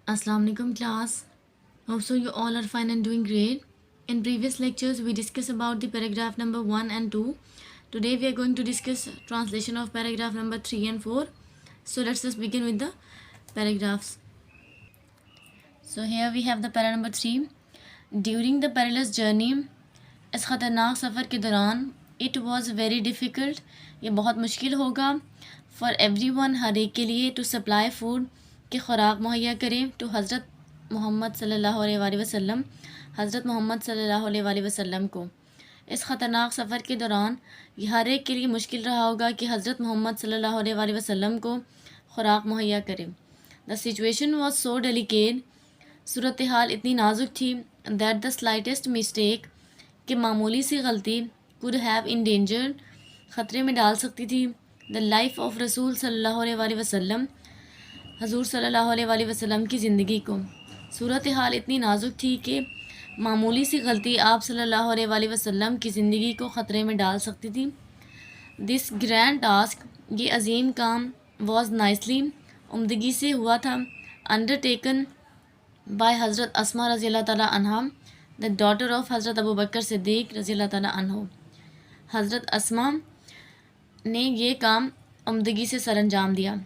Assalamu alaikum class. Hope so you all are fine and doing great. In previous lectures we discussed about the paragraph number 1 and 2. Today we are going to discuss translation of paragraph number 3 and 4. So let's just begin with the paragraphs. So here we have the para number 3. During the perilous journey, इस ख़तरनाक सफ़र के दौरान it was very difficult, ये बहुत मुश्किल होगा for everyone, हर एक के लिए to supply food, कि ख़ुराक मुहैया करें to हज़रत मोहम्मद सल्लल्लाहु अलैहि वसल्लम, हज़रत मोहम्मद सल्लल्लाहु अलैहि वसल्लम को। इस ख़तरनाक सफ़र के दौरान ये हर एक के लिए मुश्किल रहा होगा कि हज़रत मोहम्मद सल्लल्लाहु अलैहि वसल्लम को ख़ुराक मुहैया करें। The situation was so delicate, सूरत हाल इतनी नाजुक थी दैट द स्लाइटेस्ट मिस्टेक, कि मामूली सी गलती कुड हैव इंडेंजर्ड, ख़तरे में डाल सकती थी द लाइफ ऑफ रसूल सल्लल्लाहु अलैहि वसल्लम, हजूर सल्लल्लाहु अलैहि वसल्लम की ज़िंदगी को। सूरत हाल इतनी नाजुक थी कि मामूली सी गलती आप सल्लल्लाहु अलैहि वसल्लम की ज़िंदगी को ख़तरे में डाल सकती थी। दिस ग्रैंड टास्क, ये अजीम काम, वॉज नाइसली, उम्दगी से हुआ था, अंडरटेकन बाय हज़रत अस्मा रज़ी अल्लाह ताला अन्हा, द डॉटर ऑफ हज़रत अबू बकर सिद्दीक़ रज़ी अल्लाह ताला अन्हु। हज़रत अस्मा ने ये काम उम्दगी से सरअंजाम दिया।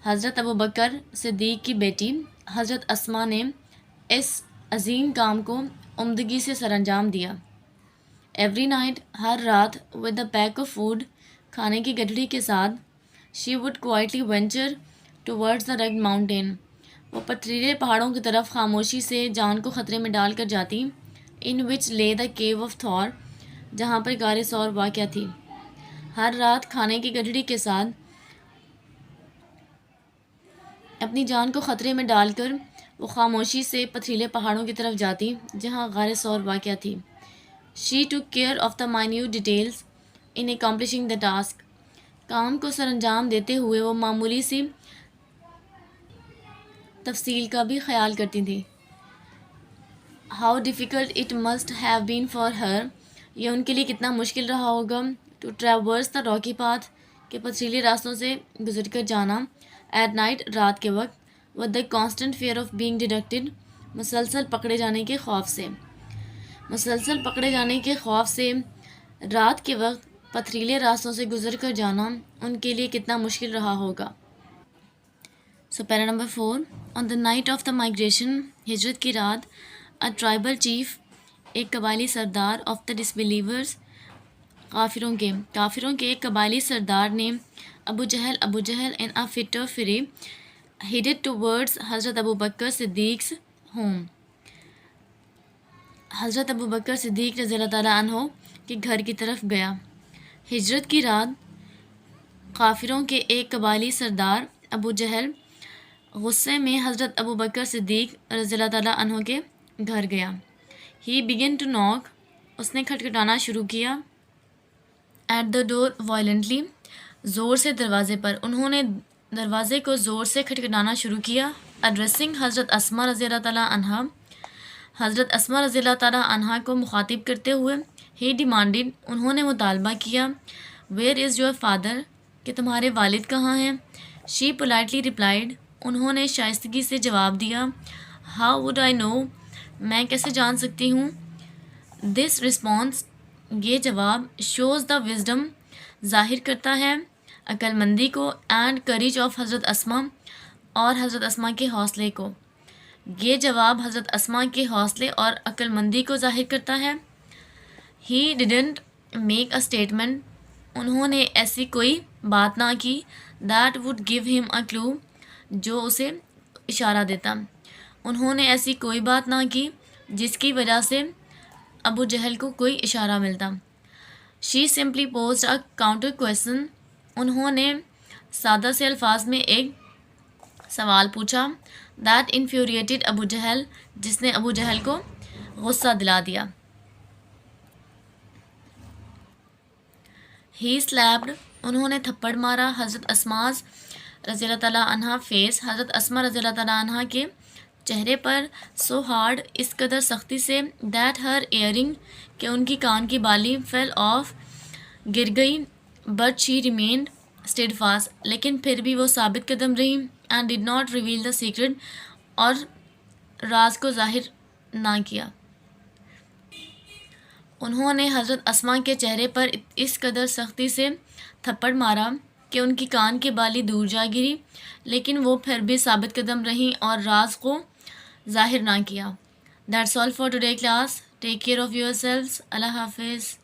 हज़रत अबू बकर सिद्दीक़ की बेटी हज़रत अस्मा ने इस अजीम काम को उम्दगी से सरअंजाम दिया। एवरी नाइट, हर रात, with the pack of food, खाने की गठड़ी के साथ, she would quietly venture towards the rugged mountain, वो पथरीले पहाड़ों की तरफ खामोशी से जान को ख़तरे में डाल कर जाती। इन विच ले द केव ऑफ थॉर, जहाँ पर गारे सौर वाक़या थी। हर रात खाने की गठड़ी के साथ अपनी जान को ख़तरे में डालकर वो खामोशी से पथरीले पहाड़ों की तरफ जाती जहाँ गारे सौर वाक़या थी। She took care of the minute details in accomplishing the task, काम को सरअंजाम देते हुए वो मामूली सी तफसील का भी ख्याल करती थी। How difficult it must have been for her, ये उनके लिए कितना मुश्किल रहा होगा to traverse the rocky path, के पथरीले रास्तों से गुजर कर जाना, एट नाइट, रात के वक्त, with the constant fear of being deducted, मुसलसल पकड़े जाने के खौफ से, मुसलसल पकड़े जाने के खौफ से रात के वक्त पथरीले रास्तों से गुजर कर जाना उनके लिए कितना मुश्किल रहा होगा। So para number 4, on the night of the migration, हिजरत की रात, अ ट्राइबल चीफ, एक कबायली सरदार, ऑफ द डिसबिलीवर्स, काफिरों के एक कबायली सरदार ने Abu Jahl in a fit of fury headed towards हज़रत अबू बकर सिद्दीक़ होम, हज़रत अबू बकर सिद्दीक़ रज़ी अल्लाह ताला अन्हो के घर की तरफ गया। हिजरत की रात, काफिरों के एक कबायली सरदार अबू जहल गुस्से में हज़रत अबू बकर सिद्दीक़ रज़ी अल्लाह ताला अन्हो के घर गया। ही बिगिन टू नॉक, उसने खटखटाना शुरू किया। एट द डोर वायलेंटली, ज़ोर से दरवाज़े पर, उन्होंने दरवाज़े को ज़ोर से खटखटाना शुरू किया। एड्रेसिंग हज़रत अस्मा रज़ी अल्लाह ताला अन्हा, हज़रत अस्मा रज़ी अल्लाह ताला अन्हा को मुखातिब करते हुए, ही डिमांडेड, उन्होंने मुतालबा किया, वेयर इज़ योर फादर, कि तुम्हारे वालिद कहाँ हैं। शी पोलाइटली रिप्लाइड, उन्होंने शाइस्तगी से जवाब दिया, हाउ वुड आई नो, मैं कैसे जान सकती हूँ। दिस रिस्पॉन्स, ये जवाब, शोज़ द विजडम, ज़ाहिर करता है अक्लमंदी को, एंड करेज ऑफ हज़रत अस्मा, और हज़रत अस्मा के हौसले को। ये जवाब हज़रत अस्मा के हौसले और अक्लमंदी को ज़ाहिर करता है। He didn't make a statement, उन्होंने ऐसी कोई बात ना की, that would give him a clue, जो उसे इशारा देता। उन्होंने ऐसी कोई बात ना की जिसकी वजह से अबू जहल को कोई इशारा मिलता। She simply posed a counter question, उन्होंने सादा से अल्फाज में एक सवाल पूछा। दैट इन्फ्यूरिएटेड अबू जहल, जिसने अबू जहल को गुस्सा दिला दिया। ही स्लैप्ड, उन्होंने थप्पड़ मारा हज़रत अस्माज रज़ी अल्लाह ताला अन्हा फेस, हज़रत अस्मा रज़ी अल्लाह ताला अन्हा के चेहरे पर, सो हार्ड, इस कदर सख्ती से, दैट हर एयरिंग, कि उनकी कान की बाली, फेल ऑफ, गिर गई, बट शी रिमेन्ड स्टेडफास्ट, लेकिन फिर भी वो साबित कदम रही, and did not reveal the secret, اور راز کو ظاہر نہ کیا۔ انہوں نے حضرت اسما کے چہرے پر اس قدر سختی سے تھپڑ مارا کہ ان کی کان کی بالی دور جا گری، لیکن وہ پھر بھی ثابت قدم رہیں اور راز کو ظاہر نہ کیا۔ That's all for today class. Take care of yourselves. اللہ حافظ.